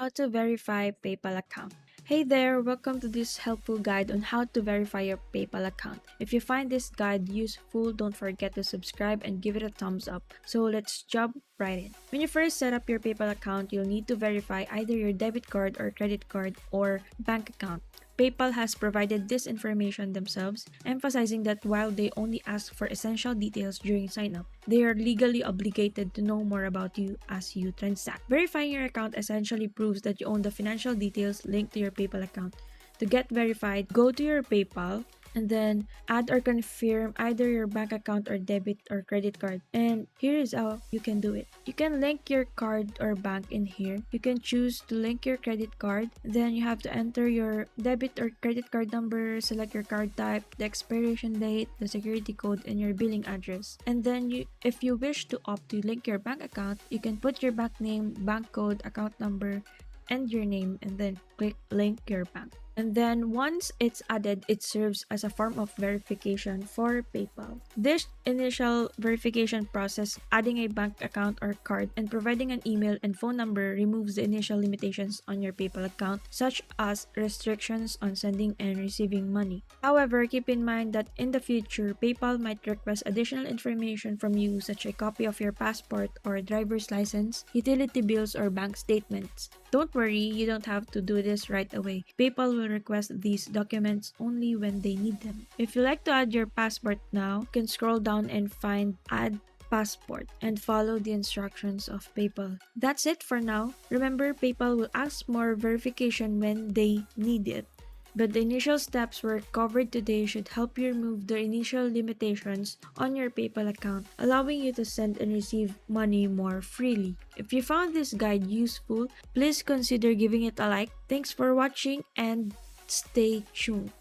How to verify PayPal account. Hey there, welcome to this helpful guide on how to verify your PayPal account. If you find this guide useful, don't forget to subscribe and give it a thumbs up. So let's jump right in. When you first set up your PayPal account, you'll need to verify either your debit card or credit card or bank account. PayPal has provided this information themselves, emphasizing that while they only ask for essential details during sign up, they are legally obligated to know more about you as you transact. Verifying your account essentially proves that you own the financial details linked to your PayPal account. To get verified, go to your PayPal and then add or confirm either your bank account or debit or credit card. And here is how you can do it. You can link your card or bank in here. You can choose to link your credit card. Then you have to enter your debit or credit card number, select your card type, the expiration date, the security code, and your billing address. And then if you wish to opt to link your bank account, you can put your bank name, bank code, account number, and your name, and then click link your bank. And then once it's added, it serves as a form of verification for PayPal. This initial verification process, adding a bank account or card and providing an email and phone number, removes the initial limitations on your PayPal account, such as restrictions on sending and receiving money. However, keep in mind that in the future, PayPal might request additional information from you, such as a copy of your passport or driver's license, utility bills, or bank statements. Don't worry, you don't have to do this right away. PayPal will request these documents only when they need them. If you like to add your passport now, you can scroll down and find Add Passport and follow the instructions of PayPal. That's it for now. Remember, PayPal will ask more verification when they need it. But the initial steps we're covered today should help you remove the initial limitations on your PayPal account, allowing you to send and receive money more freely. If you found this guide useful, please consider giving it a like. Thanks for watching and stay tuned.